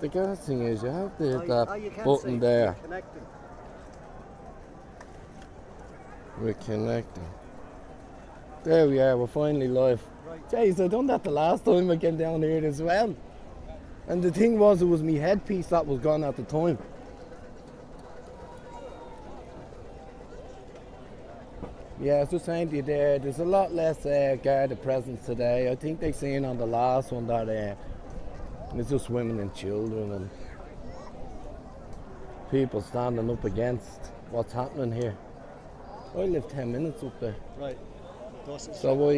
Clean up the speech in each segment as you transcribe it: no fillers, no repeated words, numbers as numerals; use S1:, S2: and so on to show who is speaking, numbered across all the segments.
S1: The gas thing is you have to hit that button there. We're connecting. There we are, we're finally live. Right. Jeez, I done that the last time I came down here as well. And the thing was, it was my headpiece that was gone at the time. Yeah, I was just saying to you there's a lot less guarded presence today. I think they seen on the last one that it's just women and children and people standing up against what's happening here. I live 10 minutes up there.
S2: Right.
S1: So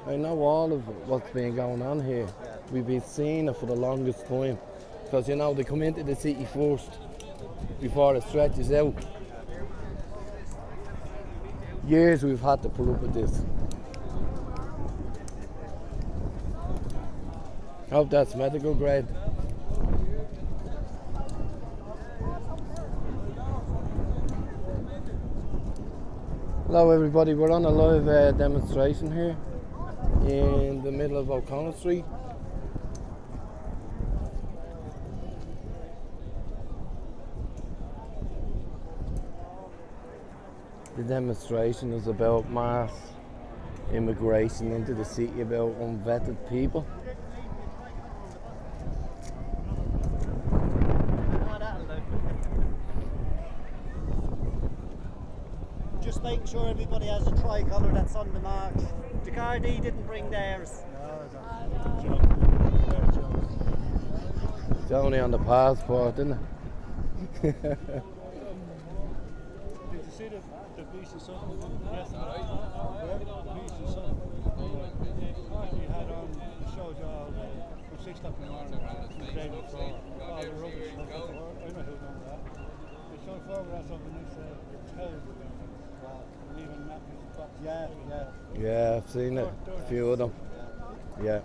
S1: I know all of what's been going on here. Yeah. We've been seeing it for the longest time. Because they come into the city first before it stretches out. Years we've had to put up with this. Hope that's medical grade. Hello everybody, we're on a live demonstration here in the middle of O'Connell Street. The demonstration is about mass immigration into the city, about unvetted people.
S2: Just making sure everybody has a tricolour that's on the march. The Gardaí didn't bring theirs.
S1: It's only on the passport, isn't it?
S3: Did you see the beast of something yesterday? The beast of something. He had on the show job from 6 o'clock in the morning. The day before. All the rubbish. I know who done that. They showed photographs of the next terrible.
S1: Yeah, I've seen it. A few of them. Yeah.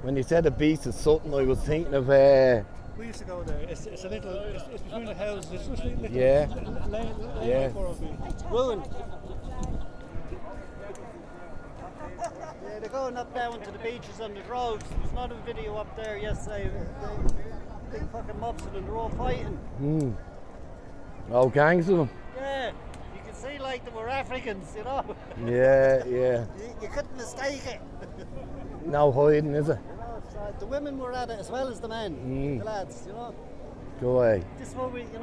S1: When you said a beast of something, I was thinking of.
S3: We used to go there. It's a little. It's between the houses. It's just a little.
S1: Yeah.
S3: Yeah.
S2: Ruined. Yeah, they're going up down to the beaches and the roads. There's not a video up there yesterday. Big fucking mobs and they're all fighting.
S1: All gangs of them.
S2: Yeah. See, like they were Africans,
S1: Yeah.
S2: You couldn't mistake it.
S1: No hiding, is it?
S2: So the women were at it as well as the men, the lads,
S1: Go away.
S2: This is what we, the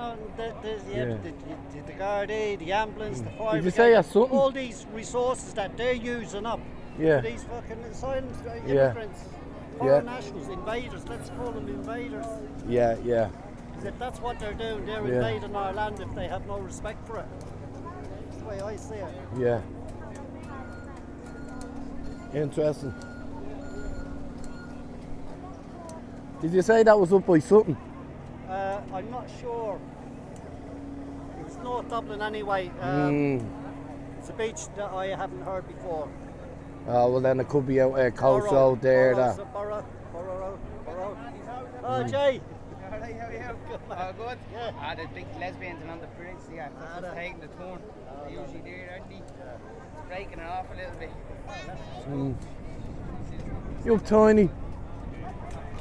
S2: Gardaí, the ambulance, the fire.
S1: Did you say something?
S2: All these resources that they're using up.
S1: Yeah.
S2: For these fucking asylum immigrants, foreign nationals, invaders. Let's call them invaders.
S1: Yeah.
S2: Because if that's what they're doing, they're invading our land if they have no respect for it. The way I see it.
S1: Yeah. Interesting. Did you say that was up by something?
S2: I'm not sure. It was North Dublin anyway. It's a beach that I haven't heard before.
S1: Oh, well then it could be out Coast Road there.
S2: Borough. Oh, Jay.
S4: How are you? Good?
S2: Yeah.
S4: The big lesbians and on the bridge, that's taking the turn. They're usually there, aren't they? It's breaking it off a little bit.
S1: You're tiny.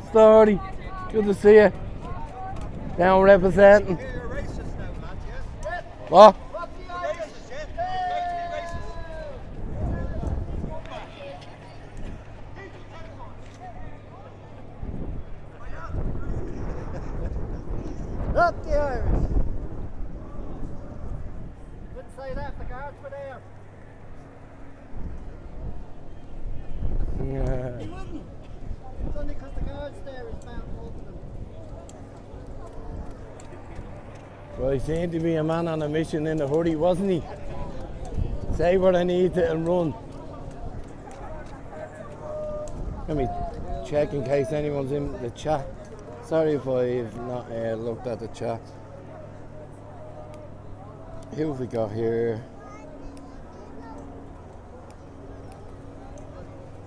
S1: Sturdy. Good to see you. Down representing.
S2: You're racist now, lads, yeah?
S1: What?
S2: Fuck the Irish, Not the Irish. Wouldn't say that, the guards were there.
S1: Yeah.
S2: He wouldn't. It's only because the guards there is mounting over them.
S1: Well, he seemed to be a man on a mission in a hurry, wasn't he? Say what I need to and run. Let me check in case anyone's in the chat. Sorry if I've not looked at the chat. Who have we got here?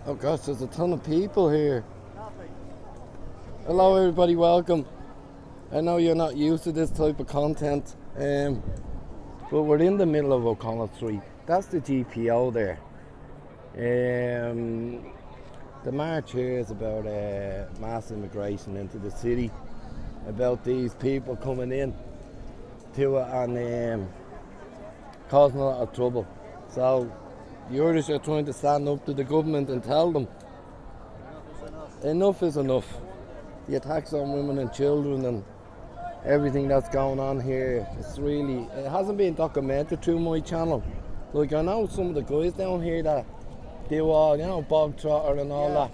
S1: Oh gosh, there's a ton of people here. Hello everybody, welcome. I know you're not used to this type of content, but we're in the middle of O'Connell Street. That's the GPO there. The march here is about mass immigration into the city. about these people coming in to it and causing a lot of trouble. So the Irish are trying to stand up to the government and tell them enough is enough. The attacks on women and children and everything that's going on here, it hasn't been documented through my channel. Like, I know some of the guys down here that do all, bog trotter and all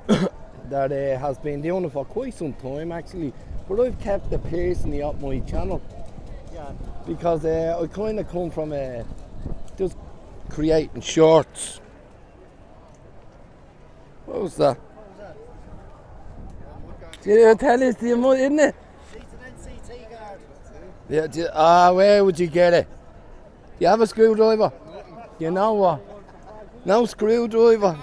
S1: that, that has been doing it for quite some time actually. But I've kept it personally up my channel.
S2: Yeah.
S1: Because I kind of come from just creating shorts. What was that? Yeah, tell us the amount, isn't it?
S2: She's an NCT guard.
S1: Where would you get it? Do you have a screwdriver? You know what? No screwdriver.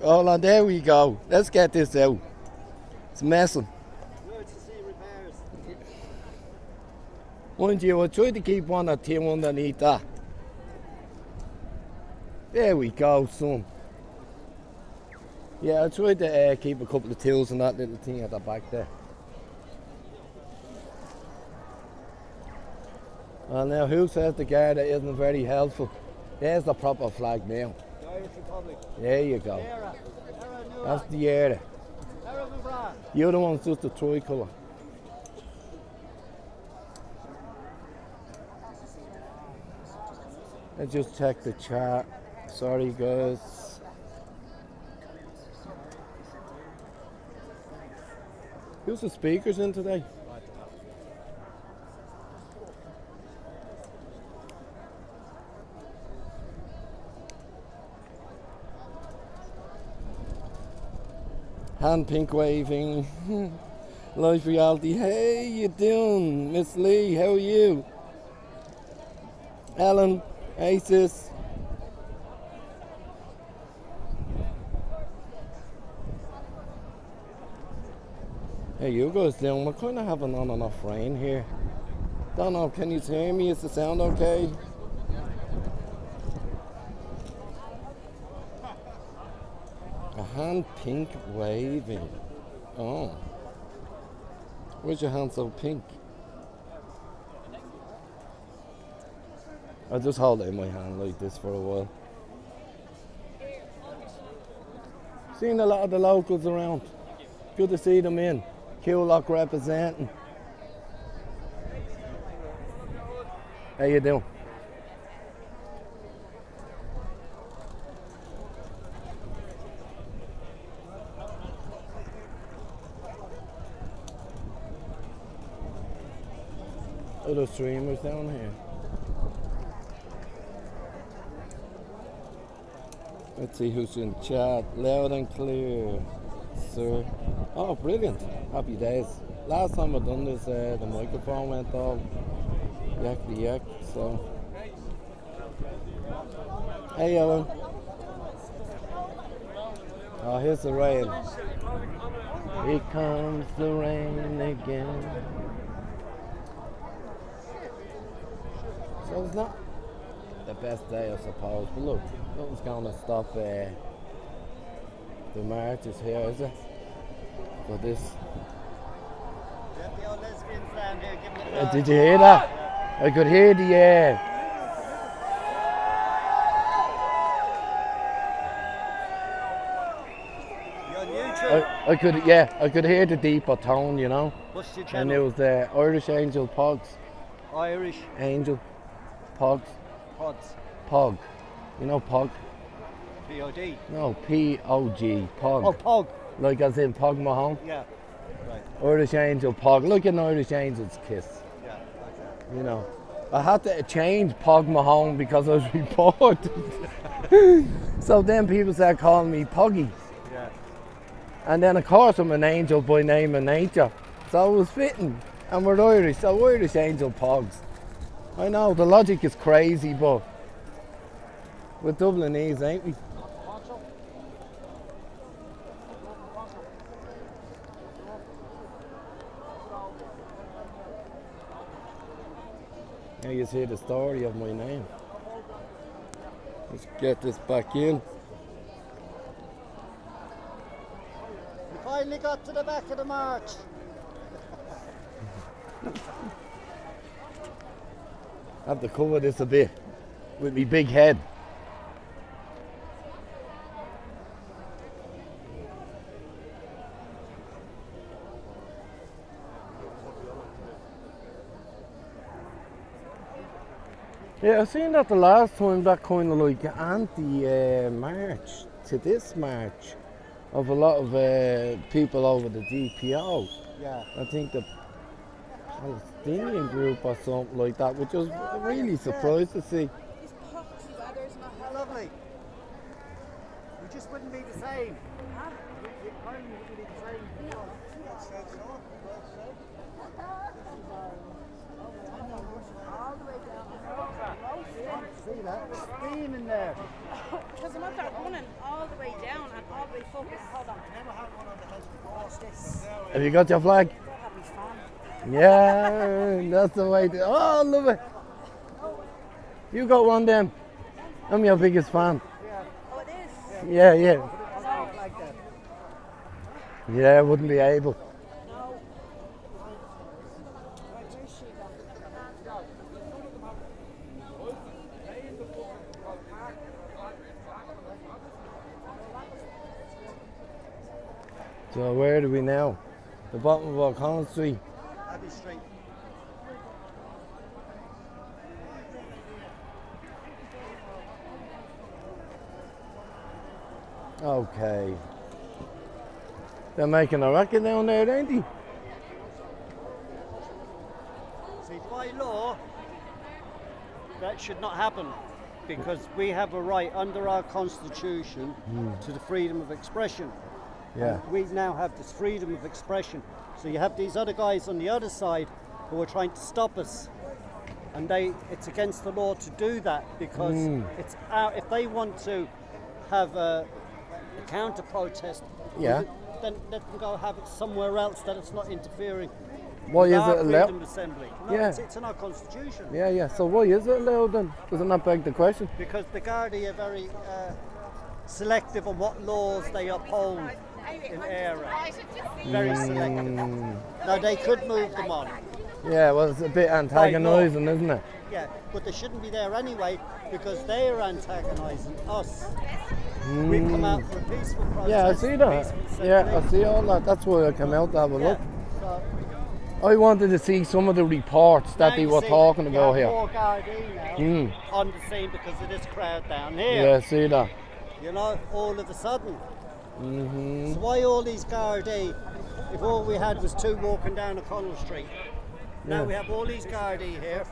S1: Hold on, there we go. Let's get this out. It's messing.
S2: Emergency repairs.
S1: Mind you, I tried to keep one or two underneath that. There we go, son. Yeah, I tried to keep a couple of tools in that little thing at the back there. Well, now, who says the Garda isn't very helpful? There's the proper flag now.
S2: The Irish Republic.
S1: There you go.
S2: Era
S1: That's the era. The other one's just a tricolour. Let's just check the chat. Sorry, guys. Who's the speakers in today? Hand pink waving. Life reality. Hey, you doing? Miss Lee, how are you? Ellen, hey sis. Hey, you guys doing? We're kind of having on and off rain here. Don't know, can you hear me? Is the sound okay? A hand pink waving. Oh. Where's your hand so pink? I'll just hold it in my hand like this for a while. Seen a lot of the locals around. Good to see them in. Coolock representing. How you doing? Other streamers down here. Let's see who's in chat. Loud and clear, sir. Oh, brilliant. Happy days. Last time I done this, the microphone went off. Yakety yak, so. Hey, Ellen. Oh, here's the rain. Here comes the rain again. So it's not the best day, I suppose, but look, nothing's going to stop the marches here, is it? For this.
S2: The old lesbians down here giving it
S1: Did you hear that? I could hear the
S2: You on YouTube?
S1: I could hear the deeper tone, you know.
S2: What's your
S1: And it
S2: channel?
S1: was the Irish Angel Pogs.
S2: Irish
S1: Angel Pogs.
S2: Pods.
S1: Pog. You know Pog?
S2: POD.
S1: No, P-O-G. Pog.
S2: Oh, Pog.
S1: Like as in Pog Mahone.
S2: Yeah. Right.
S1: Irish Angel Pog. Look at an Irish Angel's kiss.
S2: Yeah. Okay.
S1: You know. I had to change Pog Mahone because I was reported. So then people started calling me Poggy.
S2: Yeah.
S1: And then of course I'm an angel by name and nature. So it was fitting. And we're Irish, so Irish Angel Pogs. I know, the logic is crazy, but we're Dublinese, ain't we? Now you see the story of my name. Let's get this back in.
S2: If I finally got to the back of the march.
S1: I have to cover this a bit with me big head. Yeah, I seen that the last time, that kind of like anti-march to this march of a lot of people over the DPO.
S2: Yeah.
S1: I think the Palestinian group or something like that, which I was really surprised to see.
S5: It's poxy weather, isn't it?
S2: How lovely. We just wouldn't be the same.
S5: Huh?
S2: The economy wouldn't be the same.
S5: All the way down.
S2: See that? Steam in there.
S5: Because I'm up there running all the way down and all the way focused. Hold on.
S2: Never had one on the house before. Watch this.
S1: Have you got your flag?
S5: That had me fun.
S1: Yeah, that's the way to. Oh, I love it. You got one then. I'm your biggest fan.
S5: Oh, it is?
S1: Yeah, yeah.
S2: Like that.
S1: Yeah, I wouldn't be able.
S5: No. Right, where's she gone?
S1: So where are we now? The bottom of O'Connell Street.
S2: Abbey Street.
S1: Okay. They're making a racket down there, ain't they?
S2: See, by law, that should not happen because we have a right under our constitution to the freedom of expression.
S1: Yeah.
S2: We now have this freedom of expression. So you have these other guys on the other side who are trying to stop us. And it's against the law to do that because it's if they want to have a counter protest,
S1: Yeah.
S2: then let them go have it somewhere else that it's not interfering.
S1: Why
S2: with
S1: is
S2: our
S1: it allowed?
S2: freedom of assembly. No,
S1: Yeah.
S2: it's in our constitution.
S1: Yeah, yeah. So why is it allowed then? Does it not beg the question?
S2: Because the Gardaí are very selective on what laws they uphold in area. Very selective. Now they could move them on.
S1: Yeah, well, it's a bit antagonising, isn't it?
S2: Yeah, but they shouldn't be there anyway because they are antagonising us. We've come out for a peaceful protest.
S1: Yeah, I see that.
S2: peaceful
S1: Yeah,
S2: assembly.
S1: I see all that. That's why I came out to have a look.
S2: So,
S1: I wanted to see some of the reports that
S2: now
S1: they
S2: you
S1: were
S2: see
S1: talking
S2: you
S1: about
S2: have
S1: here.
S2: more Gardaí now on the scene because of this crowd down here.
S1: Yeah, I see that.
S2: You know, all of a sudden.
S1: Mm-hmm.
S2: So why all these Gardaí if all we had was two walking down O'Connell Street? Now
S1: Yeah.
S2: we have all these Gardaí here.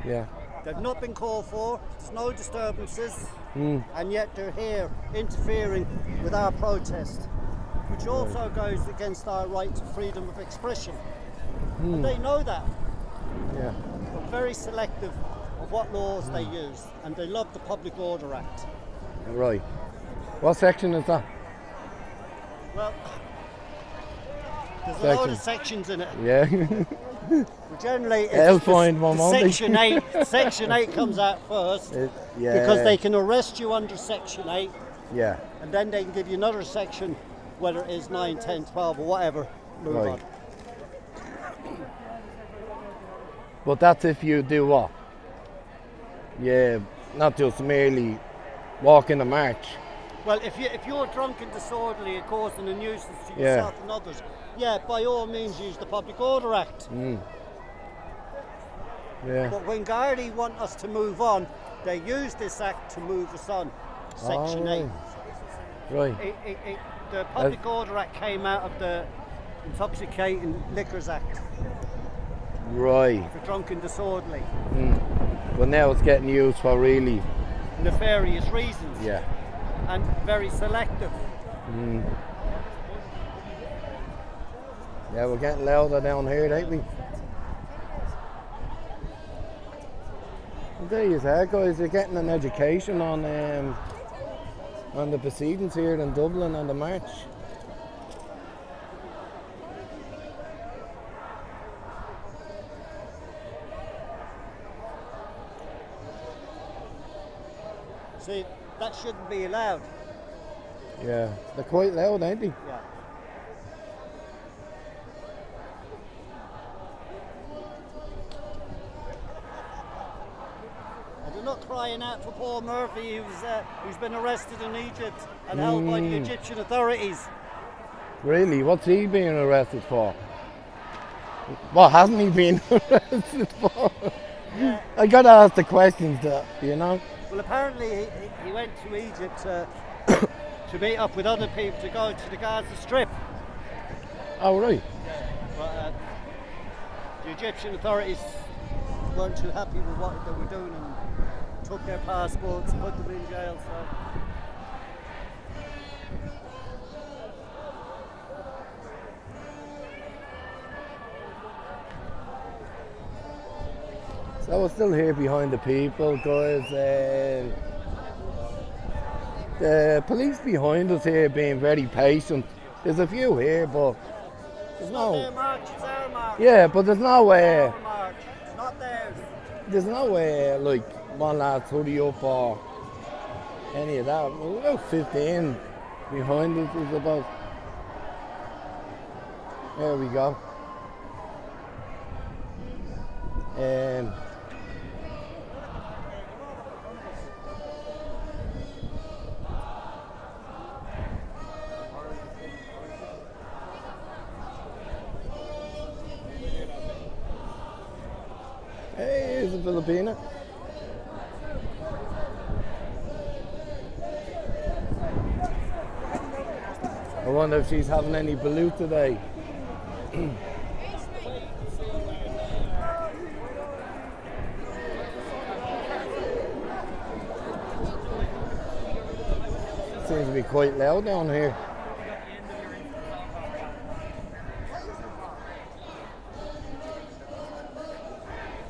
S1: Yeah.
S2: They've not been called for, there's no disturbances,
S1: Mm.
S2: and yet they're here interfering with our protest, which also goes against our right to freedom of expression. And they know that.
S1: Yeah.
S2: They're very selective of what laws they use, and they love the Public Order Act.
S1: Right. What section is that?
S2: Well, there's a load of sections in it.
S1: Yeah.
S2: But generally,
S1: I'll
S2: it's
S1: find one, won't they?
S2: Section 8. Section 8 comes out first
S1: Yeah.
S2: because they can arrest you under Section 8,
S1: Yeah.
S2: and then they can give you another section, whether it is 9, 10, 12 or whatever. Move
S1: Right.
S2: on.
S1: But that's if you do what? Yeah, not just merely walking a march.
S2: Well, if you're drunk and disorderly and causing a nuisance to
S1: Yeah.
S2: yourself and others, yeah, by all means use the Public Order Act.
S1: Yeah.
S2: But when Gardaí want us to move on, they use this act to move us on. Section 8.
S1: Right.
S2: The Public Order Act came out of the Intoxicating Liquors Act
S1: Right.
S2: for drunk and disorderly,
S1: But now it's getting used for really.
S2: nefarious reasons,
S1: Yeah.
S2: and very selective.
S1: Yeah, we're getting louder down here, ain't we? Well, there you are, guys. You're getting an education on the proceedings here in Dublin and the march.
S2: See, that shouldn't be allowed.
S1: Yeah, they're quite loud, ain't they?
S2: Yeah. crying out for Paul Murphy, who's been arrested in Egypt and held by the Egyptian authorities.
S1: Really? What's he being arrested for? What hasn't he been arrested for? I gotta ask the questions, you know?
S2: Well, apparently he went to Egypt to meet up with other people to go to the Gaza Strip.
S1: Oh, right.
S2: But the Egyptian authorities weren't too happy with what they were doing and took their passports and put them in jail.
S1: So we're still here behind the people, guys. The police behind us here being very patient. There's a few here, but there's no.
S2: Their march, it's our march.
S1: Yeah, but there's no
S2: Our march, it's not theirs.
S1: there's no like one last hoodie up or any of that. We're about 15 behind us is about. There we go. Hey, here's a Filipina. I wonder if she's having any balut today. Seems to be quite loud down here.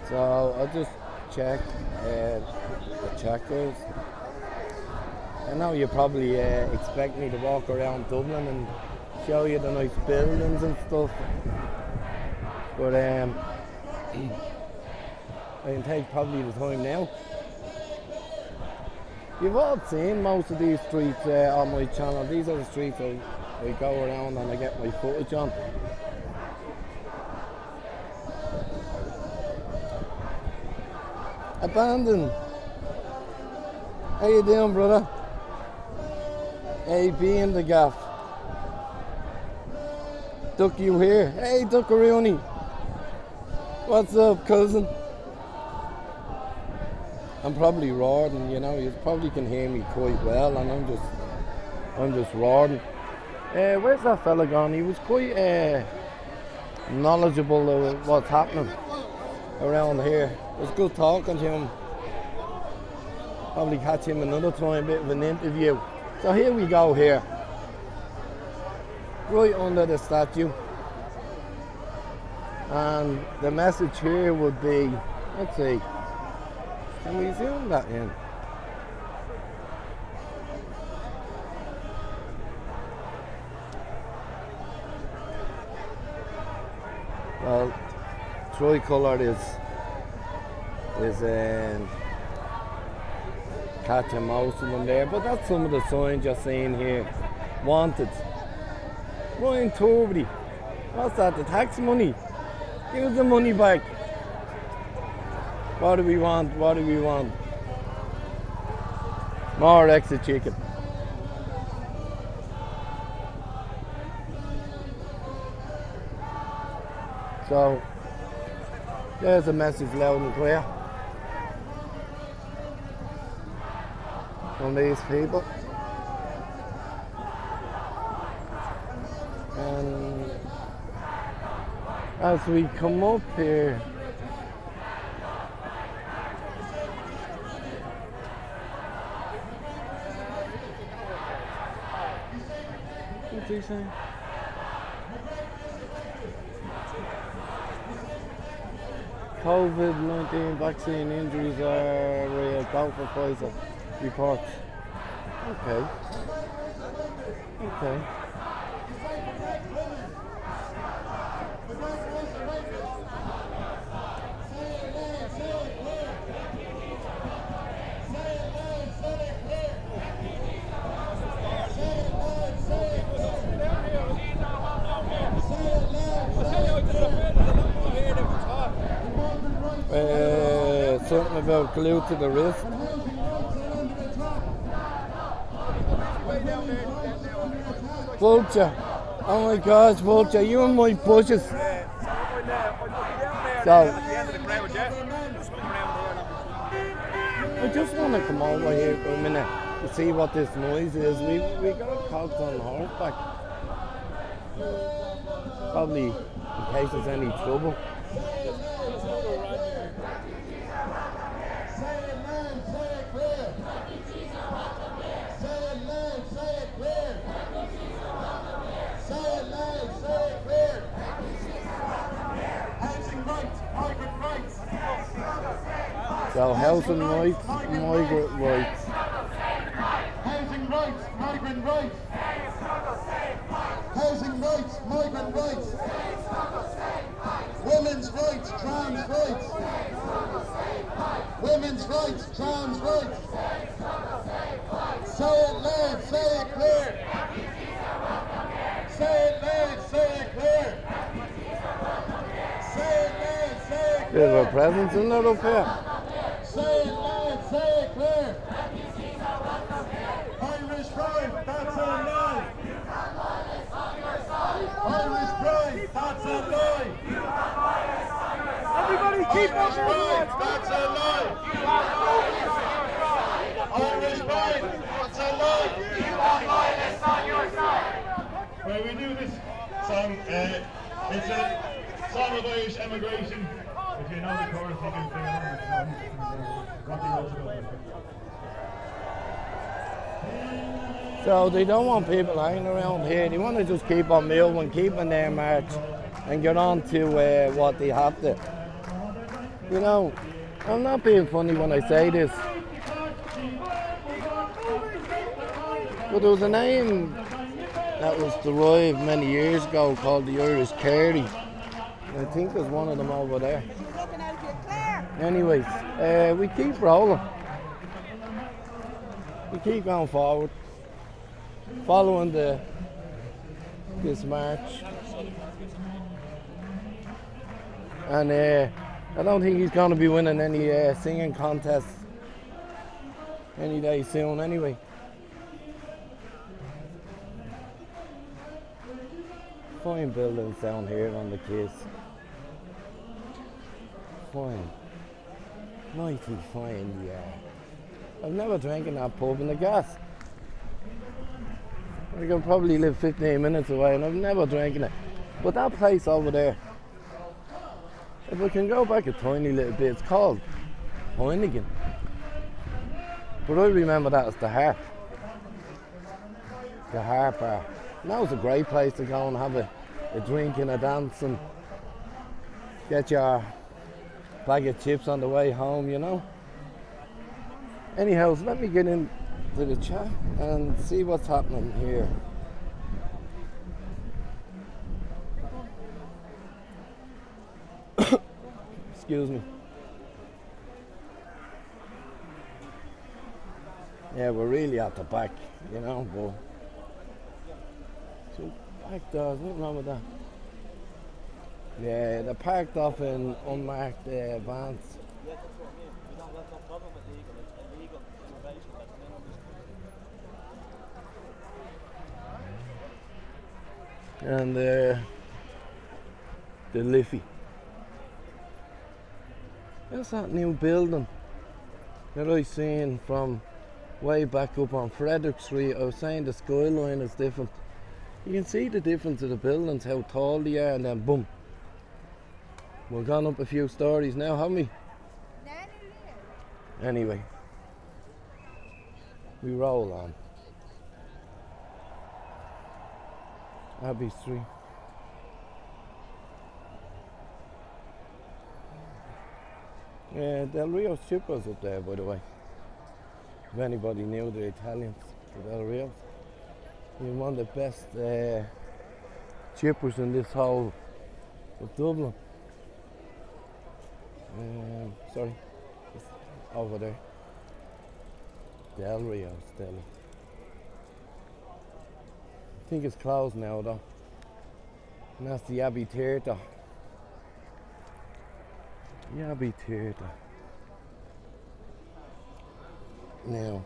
S1: So I'll just check the checkers. I know you probably expect me to walk around Dublin and show you the nice buildings and stuff, but I can take probably the time now. You've all seen most of these streets on my channel. These are the streets I go around and I get my footage on. Abandon. How you doing, brother? AB in the gaff. Duck, you here? Hey, Duckaroony. What's up, cousin? I'm probably roaring, you know. You probably can hear me quite well, and I'm just roaring. Where's that fella gone? He was quite knowledgeable of what's happening around here. It was good talking to him. Probably catch him another time, bit of an interview. So here we go here. Right under the statue. And the message here would be, let's see, can we zoom that in? Well, tricolour is catching most of them there, but that's some of the signs you're seeing here. Wanted. Ryan Turbity. What's that? The tax money? Give us the money back. What do we want? What do we want? More extra chicken. So, there's a message loud and clear from these people. And as we come up here, what's he saying? COVID-19 vaccine injuries are real. Go for Pfizer reports. Okay. Okay. something about glued to the wrist. Vulture. Oh my gosh, Vulture, you in my bushes. So, I just want to come over here for a minute to see what this noise is. We got cops on horseback. Probably in case there's any trouble. So housing rights, migrant rights.
S6: Housing rights, migrant rights. Housing rights, migrant rights. Women's rights, trans rights. Women's rights, trans rights. Say it loud, say it clear. Say it loud, say it clear. Say it loud, say it clear.
S1: There's a presence in there up here.
S6: Say it loud, say it clear. Irish pride, that's a lie. Irish pride, that's a lie. Everybody keep Irish pride, that's a lie. Irish pride, that's a lie. When we do this song, it's a song of Irish emigration. If you know the chorus, you can sing along.
S1: So they don't want people hanging around here. They want to just keep on moving, keep on their march, and get on to what they have to. You know, I'm not being funny when I say this, but there was a name that was derived many years ago called the Irish Carey. I think there's one of them over there. Anyways, we keep rolling. We keep going forward, following this march. And I don't think he's going to be winning any singing contests any day soon anyway. Fine buildings down here on the Kiss. Fine. Mighty fine, yeah. I've never drank in that pub in the gas. I can probably live 15 minutes away and I've never drank in it. But that place over there, if I can go back a tiny little bit, it's called Heineken. But I remember that as the Harp. The Harp Bar. And that was a great place to go and have a drink and a dance and get your bag of chips on the way home, you know. Anyhow, so let me get into the chat and see what's happening here. Excuse me. Yeah, we're really at the back, you know, but so back doors, nothing wrong with that. Yeah, they're parked off in unmarked vans.
S2: Yeah, that's what I mean. You don't have no problem with legal. It's illegal immigration that's been on this.
S1: And the Liffey. That's that new building that I seen from way back up on Frederick Street. I was saying the skyline is different. You can see the difference of the buildings, how tall they are, and then boom. We've gone up a few stories now, haven't we? Anyway, we roll on. Abbey Street. Yeah, Del Rio's Chippers up there, by the way. If anybody knew the Italians, the Del Rios. You're one of the best chippers in this whole of Dublin. Sorry, it's over there. Del Rio's Deli. I think it's closed now though. And that's the Abbey Theatre. The Abbey Theatre. now.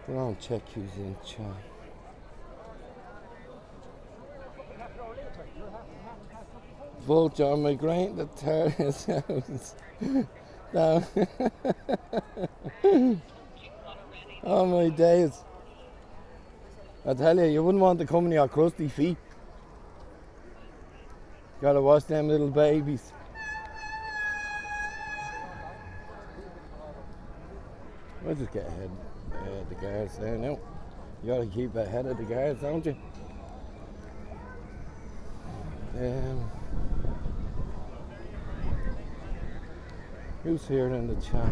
S1: But I'll check who's in chat. Vulture migraine the terrorist house. No. Oh my days. I tell you, you wouldn't want to come in your crusty feet. Gotta wash them little babies. We'll just get ahead of the guards there now. You gotta keep ahead of the guards, don't you? Who's here in the chat?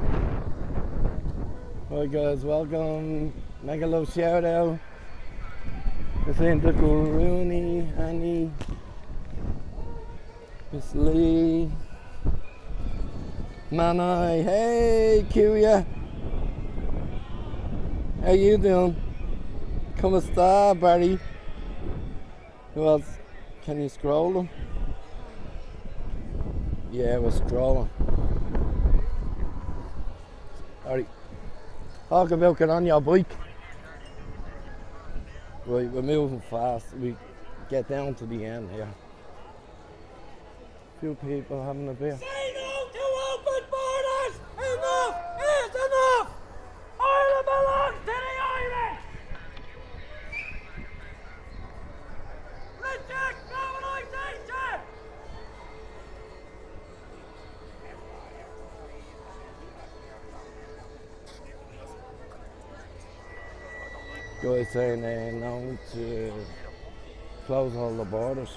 S1: Hi guys, welcome. Mega love shout out. Miss Linda Rooney, Annie, Miss Lee, Manai, hey Kiwia. How you doing? Come star, Barry. Who else? Can you scroll them? Yeah, we're scrolling. Alright. Talk about get on your bike. Right, we're moving fast. We get down to the end here. Few people having a beer.
S7: Say no to open borders! Enough is enough! Ireland belongs to the Irish! Reject globalisation!
S1: Guys saying no to close all the borders.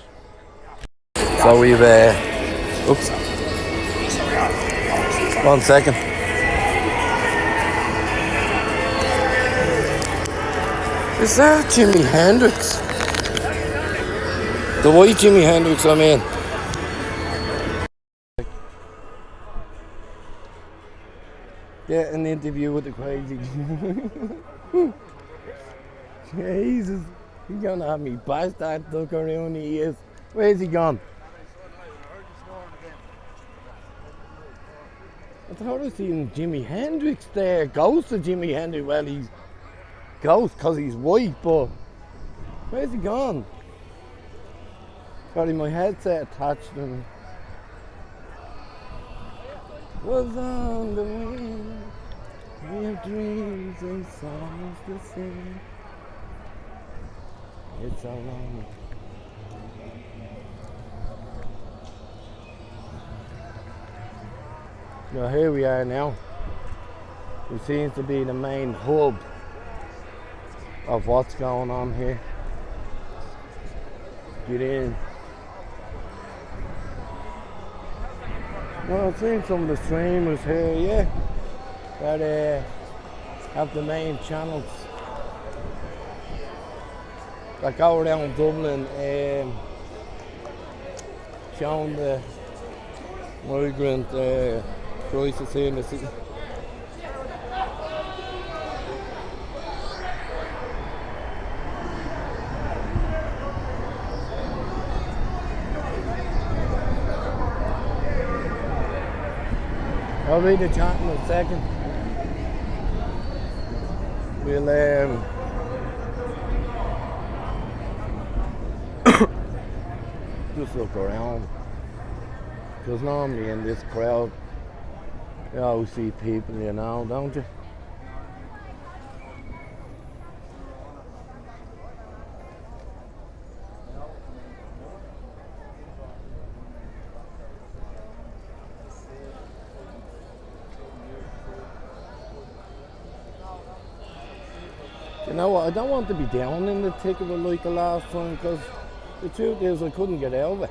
S1: So we've oops. 1 second. Is that Jimi Hendrix? The white Jimi Hendrix, I mean. Get an interview with the crazy. Jesus, he's gonna have me bust that duck around the ears. Where's he gone? I thought I seen Jimi Hendrix there, ghost of Jimi Hendrix. Well, he's ghost because he's white, but where's he gone? Got my headset attached and was on the wing. We have dreams and songs to sing. It's so long. Now here we are now. It seems to be the main hub of what's going on here. Get in. Well, I've seen some of the streamers here, yeah, that have the main channels that go around Dublin showing the migrant crisis here in the city. I'll read the chat in a second. We'll just look around, because normally in this crowd you always see people, you know, don't you? You know what, I don't want to be down in the thick of it like the last time, because the truth is I couldn't get out of it.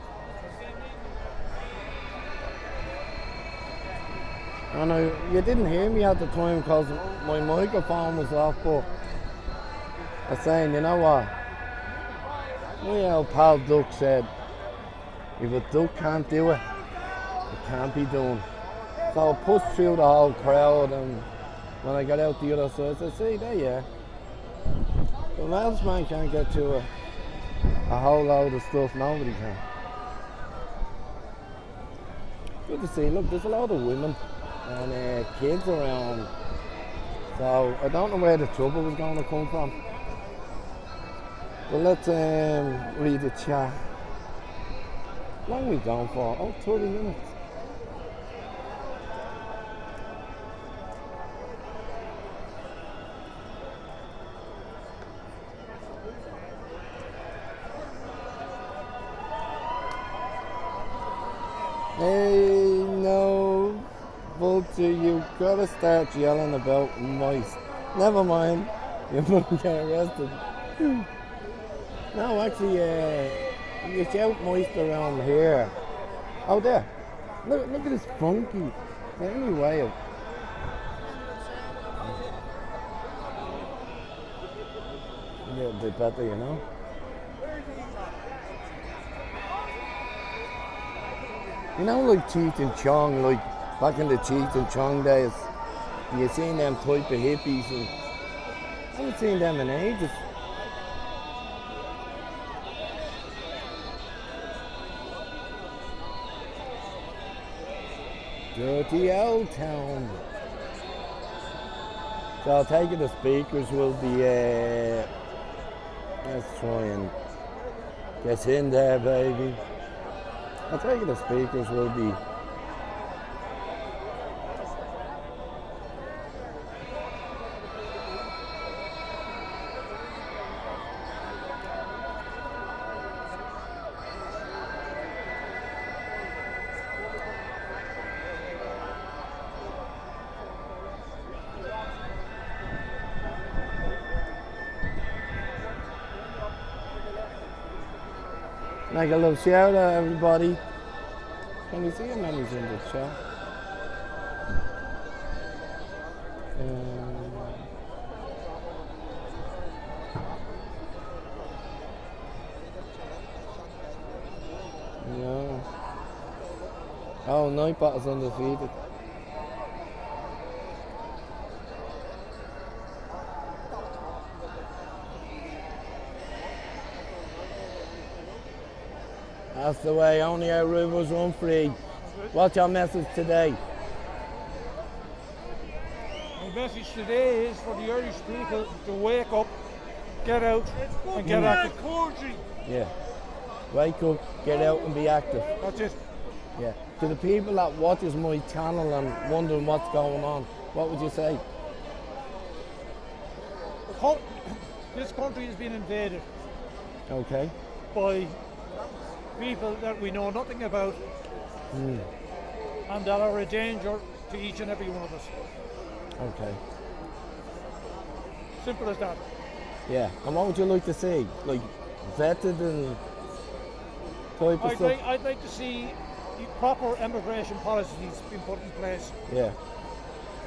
S1: And you didn't hear me at the time because my microphone was off, but I was saying, you know what, my old pal Duck said, if a duck can't do it, it can't be done. So I pushed through the whole crowd, and when I got out the other side, I said, see, there you are. The Welshman can't get to a whole load of stuff, nobody can. Good to see, look, there's a lot of women and kids around So I don't know where the trouble was going to come from. But let's read the chat. How long are we going for? Oh, 30 minutes. Hey, no, Vulture, you gotta start yelling about mice. Never mind, you might get arrested. No, actually, you shout mice around here. Oh, there. Look at this funky. Anyway, a little bit better, you know. You know, like Cheech and Chong, like back in the Cheech and Chong days, you seen them type of hippies, and I haven't seen them in ages. Dirty old town. So I'll take it the speakers will be, let's try and get in there, baby. I'll take it the speakers will be. Make a little shout out, everybody. Can you see how many's in the chat? No. Oh, Nightbot is undefeated. That's the way, only our rivers run free. What's your message today?
S3: My message today is for the Irish people to wake up, get out, and get active.
S1: Yeah. Wake up, get out and be active.
S3: That's it.
S1: Yeah. To the people that watches my channel and wondering what's going on, what would you say?
S3: This country has been invaded
S1: Okay.
S3: by people that we know nothing about and that are a danger to each and every one of us.
S1: Okay.
S3: Simple as that.
S1: Yeah. And what would you like to see? Like vetted and type of stuff?
S3: I'd like to see the proper immigration policies being put in place.
S1: Yeah.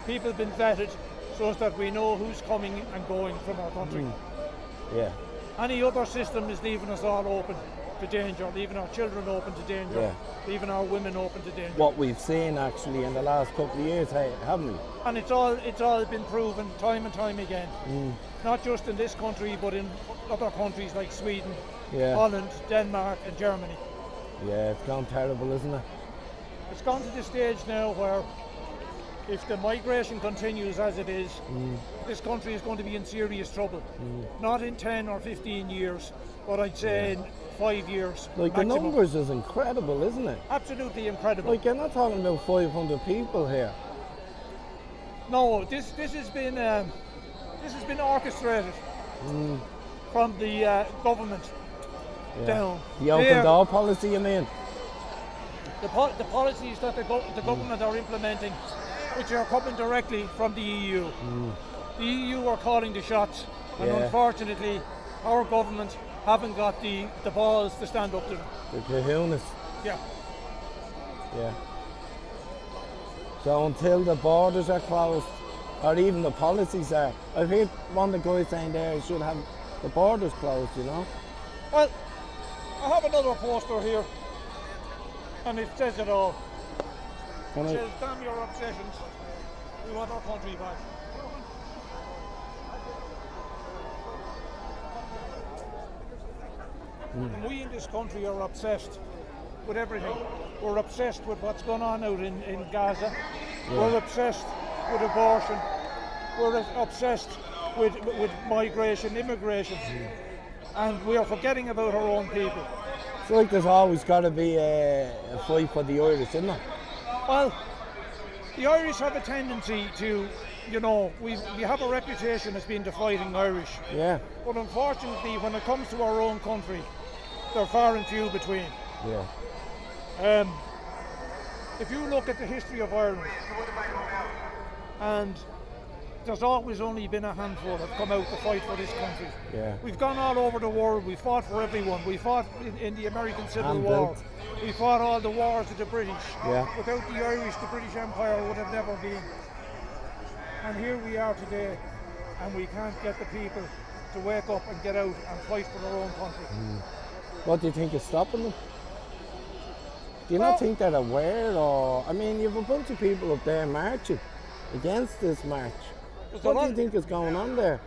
S3: People been vetted so as that we know who's coming and going from our country.
S1: Yeah.
S3: Any other system is leaving us all open to danger, leaving our children open to danger,
S1: Yeah.
S3: leaving our women open to danger.
S1: What we've seen actually in the last couple of years, haven't we?
S3: And it's all been proven time and time again. Not just in this country, but in other countries like Sweden,
S1: Yeah.
S3: Holland, Denmark, and Germany.
S1: Yeah, it's gone terrible, isn't it?
S3: It's gone to the stage now where if the migration continues as it is, this country is going to be in serious trouble. Not in 10 or 15 years, but I'd say in 5 years.
S1: Like
S3: maximum.
S1: the numbers is incredible, isn't it?
S3: Absolutely incredible.
S1: Like you're not talking about 500 people here.
S3: No, this has been orchestrated from the government down.
S1: The open door policy, you mean?
S3: The policies that the government are implementing, which are coming directly from the EU. The EU are calling the shots, and
S1: Yeah.
S3: unfortunately, our government haven't got the balls to stand up to them.
S1: The kahunas.
S3: Yeah.
S1: Yeah. So until the borders are closed, or even the policies are, I've heard one of the guys saying there should have the borders closed, you know?
S3: Well, I have another poster here, and it says it all.
S1: Can
S3: It
S1: I,
S3: says, damn your obsessions, we want our country back. And we in this country are obsessed with everything. We're obsessed with what's going on out in Gaza. We're obsessed with abortion. we're obsessed with migration, immigration, and we are forgetting about our own people.
S1: It's like there's always got to be a fight for the Irish, isn't there?
S3: Well, the Irish have a tendency to, we have a reputation as being the fighting Irish.
S1: Yeah.
S3: But unfortunately, when it comes to our own country, they're far and few between.
S1: Yeah.
S3: If you look at the history of Ireland, and there's always only been a handful that have come out to fight for this country.
S1: Yeah.
S3: We've gone all over the world, we fought for everyone, we fought in the American Civil
S1: And
S3: War,
S1: built.
S3: we fought all the wars of the British.
S1: Yeah.
S3: Without the Irish, the British Empire would have never been. And here we are today, and we can't get the people to wake up and get out and fight for their own country.
S1: What do you think is stopping them? Do you not think they're aware, or I mean, you have a bunch of people up there marching against this march. What do you think is going on there?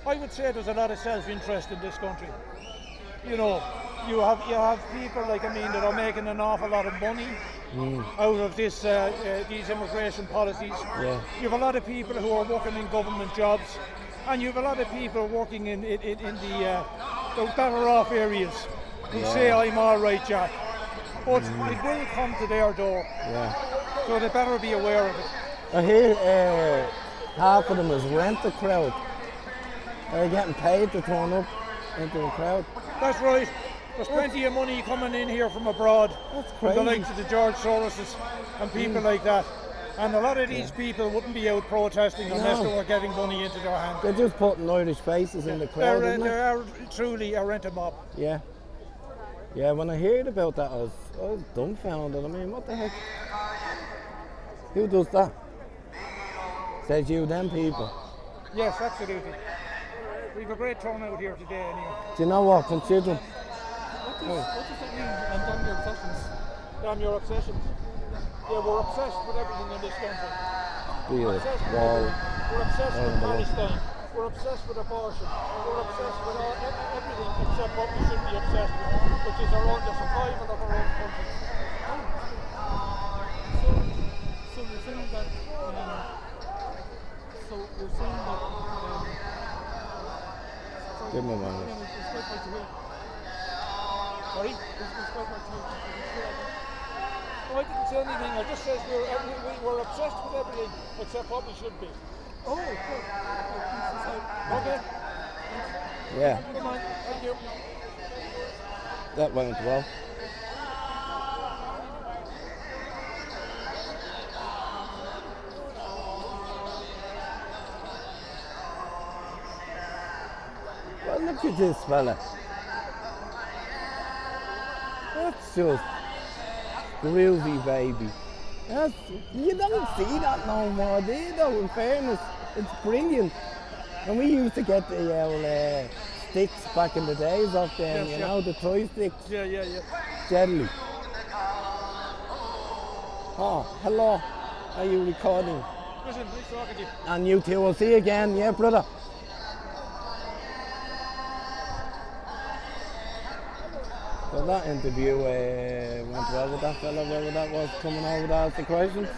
S3: I would say there's a lot of self-interest in this country. You have people that are making an awful lot of money out of this these immigration policies.
S1: Yeah.
S3: You have a lot of people who are working in government jobs, and you have a lot of people working in the better off areas who say, I'm all right, Jack. But it will come to their door.
S1: Yeah.
S3: So they better be aware of it.
S1: I hear half of them is rent a crowd. They're getting paid to turn up into the crowd.
S3: That's right. There's plenty of money coming in here from abroad.
S1: That's
S3: From the
S1: crazy.
S3: likes of the George Soroses and people like that. And a lot of these people wouldn't be out protesting unless
S1: No.
S3: they were getting money into their hands.
S1: They're just putting Irish faces in the crowd, isn't it?
S3: They're truly a rent a mob.
S1: Yeah. Yeah, when I heard about that, I was dumbfounded. I mean, what the heck? Who does that? Says you, them people.
S3: Yes, absolutely. We've a great turnout here today anyway.
S1: Do you know what? Considering.
S3: What does it mean? And damn your obsessions. Damn your obsessions. Yeah, we're obsessed with everything in this country. We're obsessed with
S1: Wow.
S3: everything. We're obsessed with
S1: Unbelievable.
S3: Palestine. We're obsessed with abortion. We're obsessed with everything except what we should be obsessed with, which is the survival of our own country.
S8: So you're saying that. So you're saying that.
S1: Give me a moment.
S8: It's quite hard to hear.
S3: Sorry?
S8: It's quite hard to hear.
S3: No, I didn't say anything. I just said we're obsessed with everything except what we should be.
S8: Oh, good.
S3: Okay.
S1: Yeah,
S3: Good night. Thank you.
S1: that went well. Well, look at this fella. That's just groovy, baby. You don't see that no more, do you, though, in fairness? It's brilliant. And we used to get the old sticks back in the days of them,
S3: Yes,
S1: the toy sticks.
S3: Yeah.
S1: Deadly. Oh, hello. Are you recording?
S3: Listen, nice talking to you.
S1: And you two, will see you again, yeah, brother. So that interview went well with that fella, whoever that was coming over to ask the questions.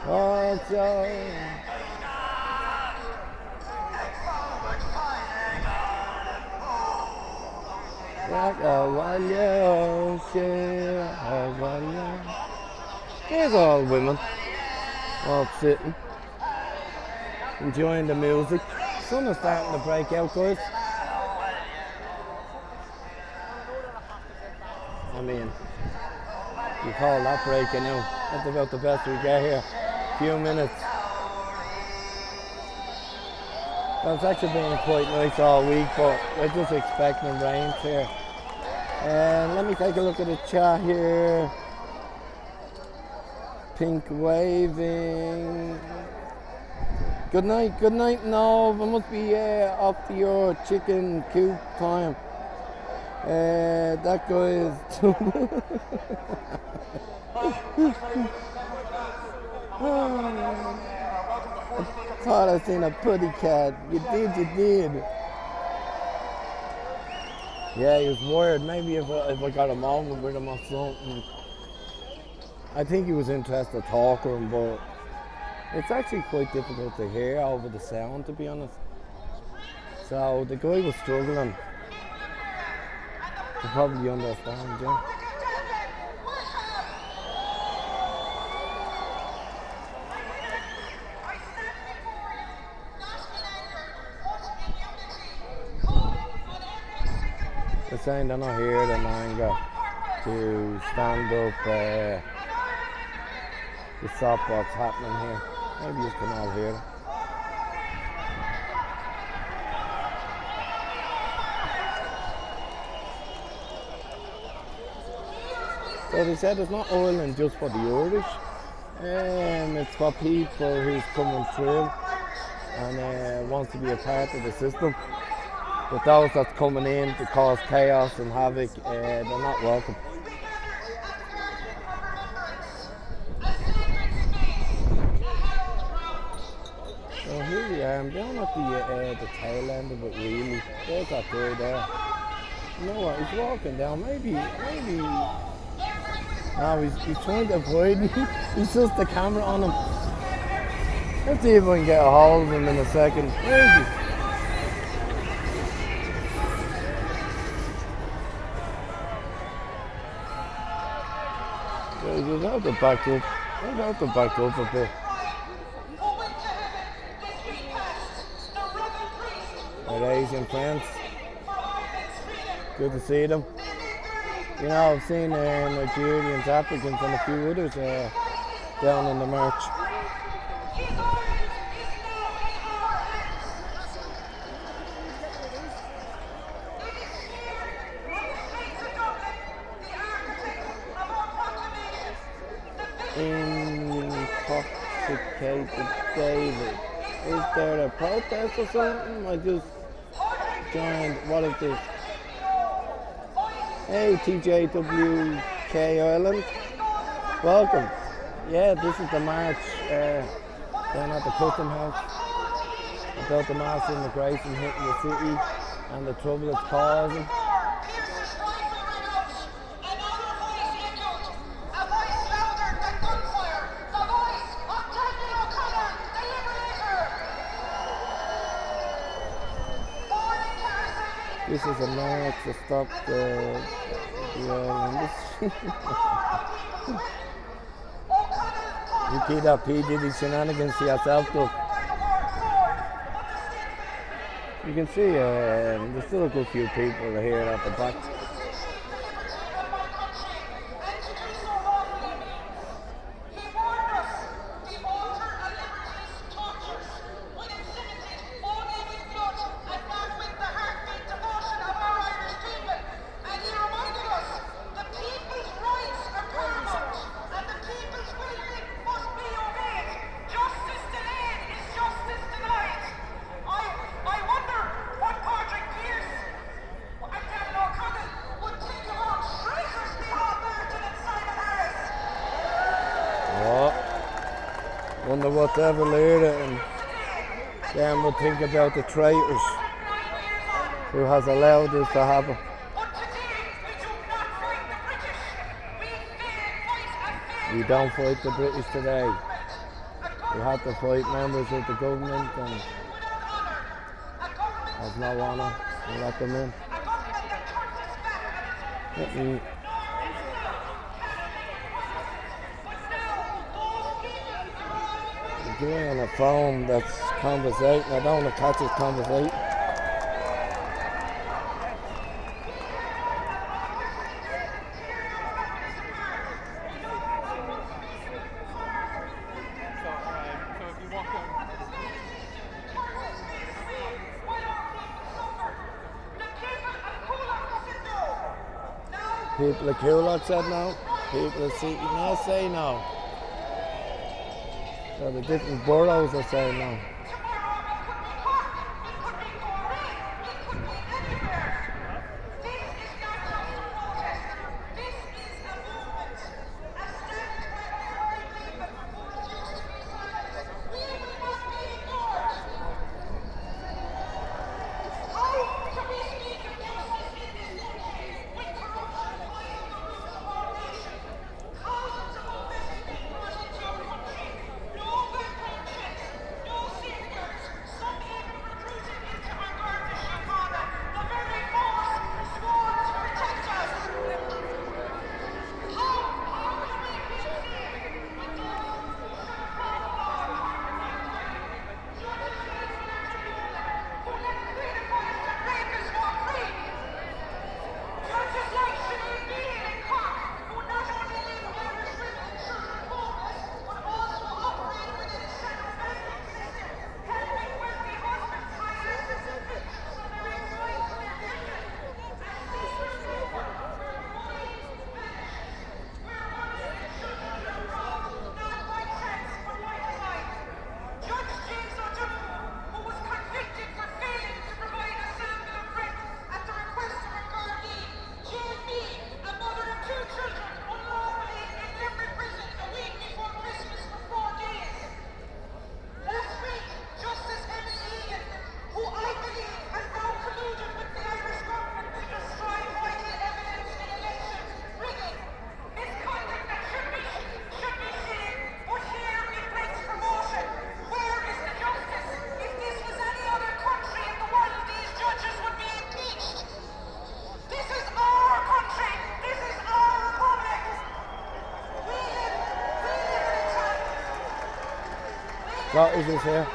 S1: What's up? Here's all women, all sitting, enjoying the music. Sun is starting to break out, guys. I mean, you call that breaking out. That's about the best we get here. Few minutes. Well, it's actually been quite nice all week, but we're just expecting rain here. And let me take a look at the chat here. Pink waving. Good night, no, it must be off to your chicken coop time. That guy is I thought I seen a putty cat. You did. Yeah, he was worried. Maybe if I got a moment with him or something. I think he was interested to talk to him, but It's actually quite difficult to hear over the sound, to be honest. So the guy was struggling to probably understand, yeah. They're saying they're not here in anger to stand up to stop what's happening here. Maybe you can all hear it. So they said it's not Ireland just for the Irish, it's for people who's coming through and wants to be a part of the system. But those that's coming in to cause chaos and havoc, they're not welcome. So here we are, I'm down at the tail end of it really. There's that guy there. You know what, he's walking down, maybe. No, he's trying to avoid me. He's just the camera on him. Let's see if I can get a hold of him in a second. Where is he? You'll have to back up. I'll have to back up a bit. Our Asian friends. Good to see them. You know, I've seen Nigerians, Africans and a few others down in the march. Intoxicated David. Is there a protest or something? I just joined. What is this? Hey, TJWK Ireland. Welcome. Yeah, this is the march down at the Custom House about the mass immigration hitting the city and the trouble it's causing. This is a march to stop the oil industry. You keep that P. Diddy shenanigans to yourself, though. You can see there's still a good few people here at the back. Wonder what they ever learned it, and then we'll think about the traitors who has allowed this to happen. We don't fight the British today. We have to fight members of the government and have no honour and let them in. Doing on a phone that's conversating. I don't want to catch his conversation.
S9: So if you walk down.
S1: People of Coolock said no. People of City now say no. So the different boroughs are saying no. What is this here?